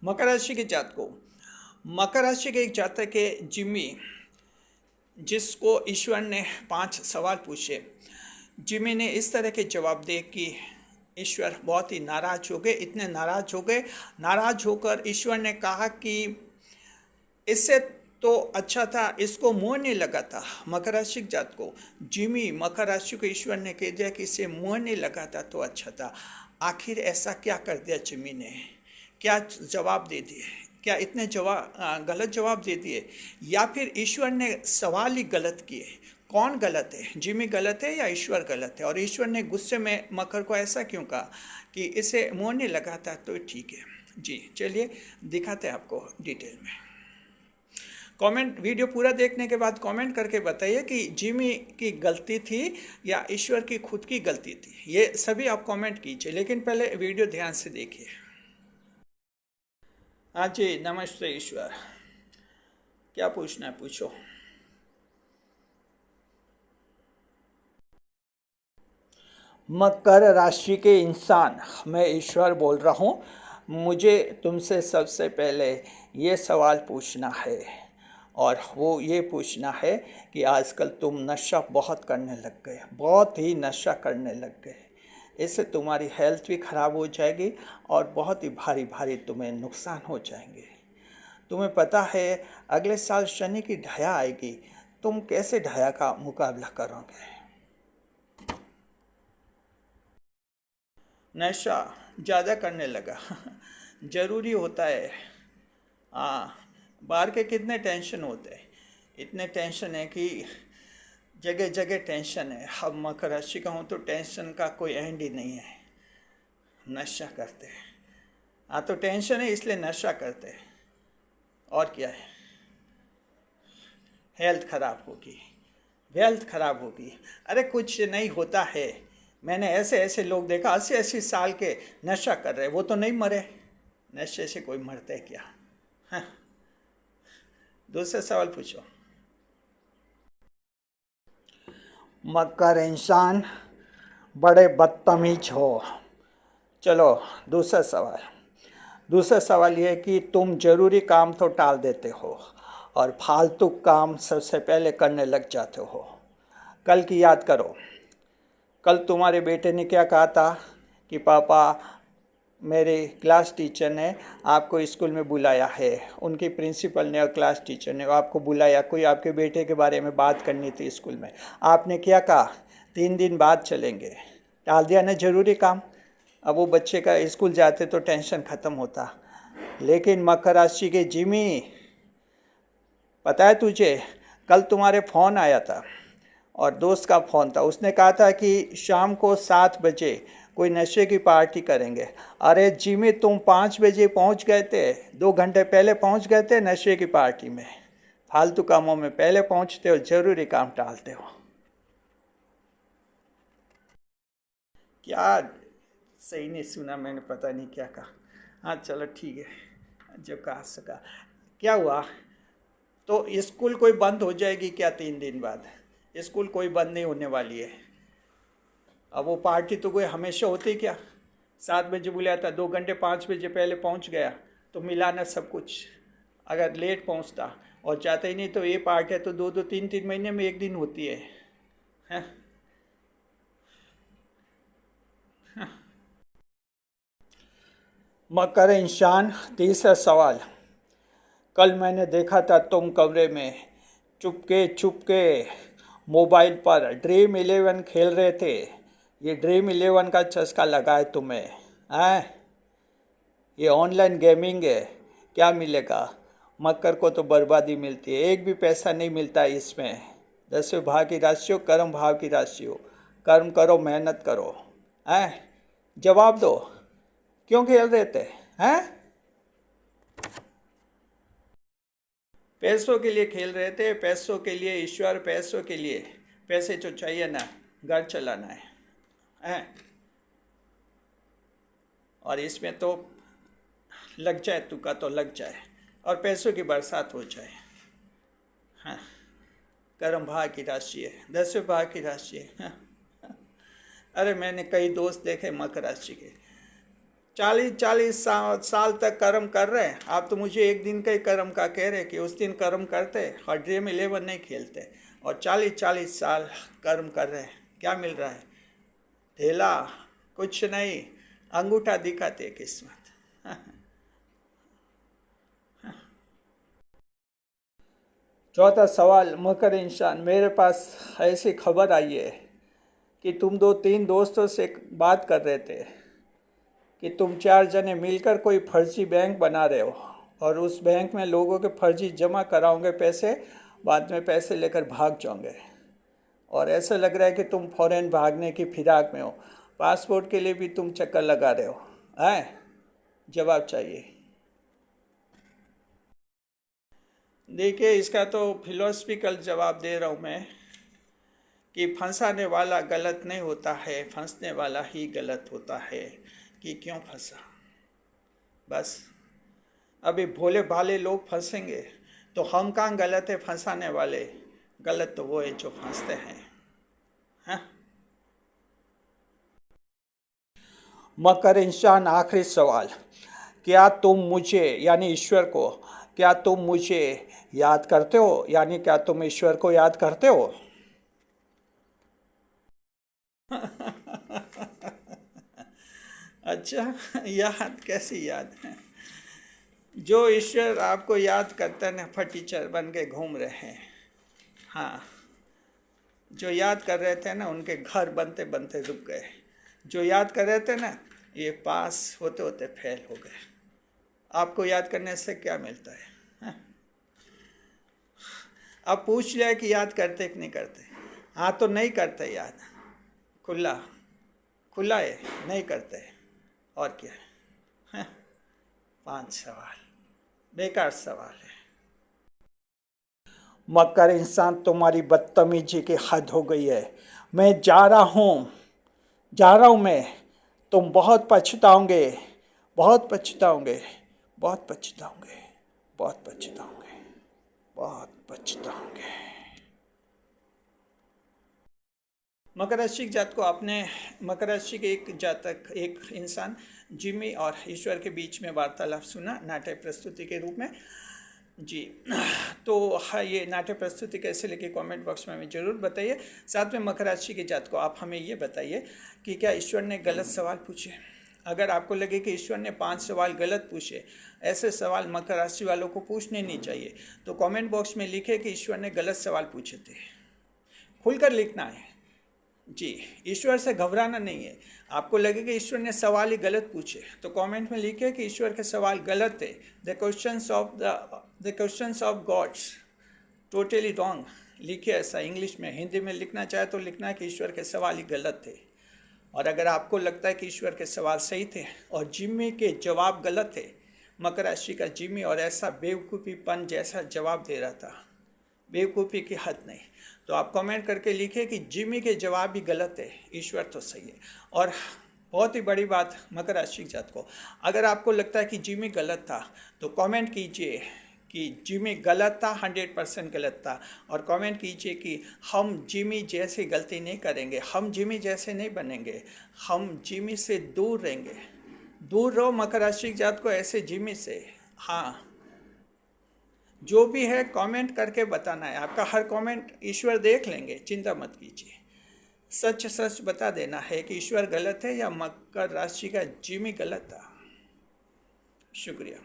मकर राशि के जातकों, मकर राशि के एक जातक है जिमी, जिसको ईश्वर ने 5 सवाल पूछे। जिमी ने इस तरह के जवाब दिए कि ईश्वर बहुत ही नाराज हो गए, इतने नाराज हो गए, नाराज होकर ईश्वर ने कहा कि इससे तो अच्छा था इसको मुंह नहीं लगा था। मकर राशि के जातकों, जिमी मकर राशि को ईश्वर ने कह दिया कि इसे मुंह नहीं लगा था तो अच्छा था। आखिर ऐसा क्या कर दिया जिमी ने, क्या जवाब दे दिए, क्या इतने गलत जवाब दे दिए, या फिर ईश्वर ने सवाल ही गलत किए? कौन गलत है, जिमी गलत है या ईश्वर गलत है? और ईश्वर ने गुस्से में मकर को ऐसा क्यों कहा कि इसे मुंह नहीं लगा था तो ठीक है? जी चलिए दिखाते हैं आपको डिटेल में। कमेंट, वीडियो पूरा देखने के बाद कमेंट करके बताइए कि जिमी की गलती थी या ईश्वर की खुद की गलती थी। ये सभी आप कमेंट कीजिए, लेकिन पहले वीडियो ध्यान से देखिए। हाँ जी, नमस्ते ईश्वर, क्या पूछना है पूछो। मकर राशि के इंसान, मैं ईश्वर बोल रहा हूँ। मुझे तुमसे सबसे पहले ये सवाल पूछना है, और वो ये पूछना है कि आजकल तुम नशा बहुत करने लग गए, बहुत ही नशा करने लग गए। इससे तुम्हारी हेल्थ भी ख़राब हो जाएगी और बहुत ही भारी भारी तुम्हें नुकसान हो जाएंगे। तुम्हें पता है अगले साल शनि की ढाया आएगी, तुम कैसे ढाया का मुकाबला करोगे? नशा ज़्यादा करने लगा ज़रूरी होता है। हाँ, बाहर के कितने टेंशन होते हैं, इतने टेंशन है कि जगह जगह टेंशन है। अब मकर राशि का हूँ तो टेंशन का कोई एंड ही नहीं है। नशा करते हैं, हाँ तो टेंशन है इसलिए नशा करते हैं, और क्या है? हेल्थ खराब होगी, हेल्थ खराब होगी। अरे कुछ नहीं होता है, मैंने ऐसे ऐसे लोग देखा 80-80 साल के नशा कर रहे, वो तो नहीं मरे। नशे से कोई मरता है क्या? हाँ, दूसरा सवाल पूछो। मकर इंसान बड़े बदतमीज हो। चलो, दूसरा सवाल। दूसरा सवाल ये है कि तुम जरूरी काम तो टाल देते हो और फालतू काम सबसे पहले करने लग जाते हो। कल की याद करो, कल तुम्हारे बेटे ने क्या कहा था कि पापा, मेरे क्लास टीचर ने आपको स्कूल में बुलाया है, उनकी प्रिंसिपल ने और क्लास टीचर ने आपको बुलाया, कोई आपके बेटे के बारे में बात करनी थी स्कूल में। आपने क्या कहा? 3 दिन बाद चलेंगे। टाल दिया ना जरूरी काम। अब वो बच्चे का स्कूल जाते तो टेंशन ख़त्म होता। लेकिन मकर राशि के जिमी, पता है तुझे, कल तुम्हारे फ़ोन आया था और दोस्त का फ़ोन था, उसने कहा था कि शाम को 7 बजे कोई नशे की पार्टी करेंगे। अरे जिमी, तुम 5 बजे पहुंच गए थे, 2 घंटे पहले पहुंच गए थे नशे की पार्टी में। फालतू कामों में पहले पहुंचते हो, ज़रूरी काम टालते हो। क्या सही नहीं सुना मैंने, पता नहीं क्या कहा। हाँ चलो ठीक है, जो कहा सका। क्या हुआ? तो स्कूल कोई बंद हो जाएगी क्या 3 दिन बाद? स्कूल कोई बंद नहीं होने वाली है। अब वो पार्टी तो कोई हमेशा होती क्या? 7 बजे बुलाया था, 2 घंटे 5 बजे पहले पहुंच गया तो मिला ना सब कुछ। अगर लेट पहुंचता और चाहते ही नहीं तो ये पार्टी है तो 2-2 3-3 महीने में एक दिन होती है, हैं? मकर इंसान, तीसरा सवाल। कल मैंने देखा था तुम कमरे में चुपके चुपके मोबाइल पर ड्रीम 11 खेल रहे थे। ये ड्रीम 11 का चस्का लगा है तुम्हें, हैं? ये ऑनलाइन गेमिंग है, क्या मिलेगा? मकर को तो बर्बादी मिलती है, एक भी पैसा नहीं मिलता है इसमें। 10वें भाव की राशि हो, कर्म भाव की राशि हो। कर्म करो, मेहनत करो, हैं? जवाब दो, क्यों खेल रहे थे, हैं? पैसों के लिए खेल रहे थे, पैसों के लिए ईश्वर, पैसों के लिए। पैसे तो चाहिए ना, घर चलाना है, हैं? और इसमें तो लग जाए तुक्का तो लग जाए और पैसों की बरसात हो जाए। हाँ, कर्म भाग की राशि है, 10वें भाग की राशि है। हाँ। अरे मैंने कई दोस्त देखे मकर राशि के, 40 40 साल तक कर्म कर रहे हैं। आप तो मुझे एक दिन का ही कर्म का कह रहे कि उस दिन कर्म करते और ड्रीम 11 नहीं खेलते, और 40 साल कर्म कर रहे हैं। क्या मिल रहा है? ढेला, कुछ नहीं, अंगूठा दिखाते किस्मत। चौथा सवाल, मकर इंसान, मेरे पास ऐसी खबर आई है कि तुम दो तीन दोस्तों से बात कर रहे थे कि तुम चार जने मिलकर कोई फर्जी बैंक बना रहे हो और उस बैंक में लोगों के फर्जी जमा कराओगे पैसे, बाद में पैसे लेकर भाग जाओगे। और ऐसा लग रहा है कि तुम फॉरेन भागने की फिराक में हो। पासपोर्ट के लिए भी तुम चक्कर लगा रहे हो। हैं? जवाब चाहिए। देखिए, इसका तो फिलोसफिकल जवाब दे रहा हूँ मैं कि फंसाने वाला गलत नहीं होता है, फंसने वाला ही गलत होता है कि क्यों फंसा। बस अभी भोले भाले लोग फंसेंगे तो हम कहाँ गलत है फंसाने वाले? गलत तो वो है जो फंसते हैं। हाँ? मकर इंसान, आखिरी सवाल, क्या तुम मुझे यानी ईश्वर को, क्या तुम मुझे याद करते हो? यानी क्या तुम ईश्वर को याद करते हो? अच्छा, याद कैसी याद है? जो ईश्वर आपको याद करता है ना, फटीचर बन के घूम रहे हैं। हाँ, जो याद कर रहे थे ना उनके घर बनते बनते रुक गए। जो याद कर रहे थे ना, ये पास होते होते फेल हो गए। आपको याद करने से क्या मिलता है? हाँ? अब पूछ लिया कि याद करते कि नहीं करते। हाँ, तो नहीं करते याद। खुला खुला है, नहीं करते। और क्या है? हाँ? 5 सवाल बेकार सवाल है। मकर इंसान, तुम्हारी बदतमीजी की हद हो गई है। मैं जा रहा हूँ मैं। तुम बहुत पछताओगे, बहुत पछताओगे, बहुत पछताओगे, बहुत पछताओगे, बहुत पछताओगे। मकर राशि के जात को आपने, मकर राशि के एक जातक, एक इंसान जिमी और ईश्वर के बीच में वार्तालाप सुना नाट्य प्रस्तुति के रूप में। जी, तो हाँ, ये नाट्य प्रस्तुति कैसे लगी कमेंट बॉक्स में हमें ज़रूर बताइए। साथ में मकर राशि के जात को आप हमें ये बताइए कि क्या ईश्वर ने गलत सवाल पूछे? अगर आपको लगे कि ईश्वर ने 5 सवाल गलत पूछे, ऐसे सवाल मकर राशि वालों को पूछने नहीं चाहिए, तो कमेंट बॉक्स में लिखे कि ईश्वर ने गलत सवाल पूछे थे। खुलकर लिखना है। जी, ईश्वर से घबराना नहीं है। आपको लगे कि ईश्वर ने सवाल ही गलत पूछे, तो कमेंट में लिखे कि ईश्वर के सवाल गलत थे। The questions of gods totally wrong. लिखिए ऐसा इंग्लिश में। हिंदी में लिखना चाहे तो लिखना है कि ईश्वर के सवाल ही गलत थे। और अगर आपको लगता है कि ईश्वर के सवाल सही थे और जिम्मी के जवाब गलत थे, मकर राशि का जिम्मी और ऐसा बेवकूफ़ीपन जैसा जवाब दे रहा था, बेवकूफ़ी की हद नहीं, तो आप कमेंट करके लिखिए कि जिमी के जवाब भी गलत है, ईश्वर तो सही है। और बहुत ही बड़ी बात मकर राशि जात को, अगर आपको लगता है कि जिमी गलत था तो कमेंट कीजिए कि जिमी गलत था, 100% गलत था। और कमेंट कीजिए कि हम जिमी जैसी गलती नहीं करेंगे, हम जिमी जैसे नहीं बनेंगे, हम जिमी से दूर रहेंगे। दूर रहो मकर राशि जात को ऐसे जिमी से। हाँ, जो भी है कमेंट करके बताना है। आपका हर कमेंट ईश्वर देख लेंगे, चिंता मत कीजिए। सच सच बता देना है कि ईश्वर गलत है या मकर राशि का जिमी गलत था। शुक्रिया।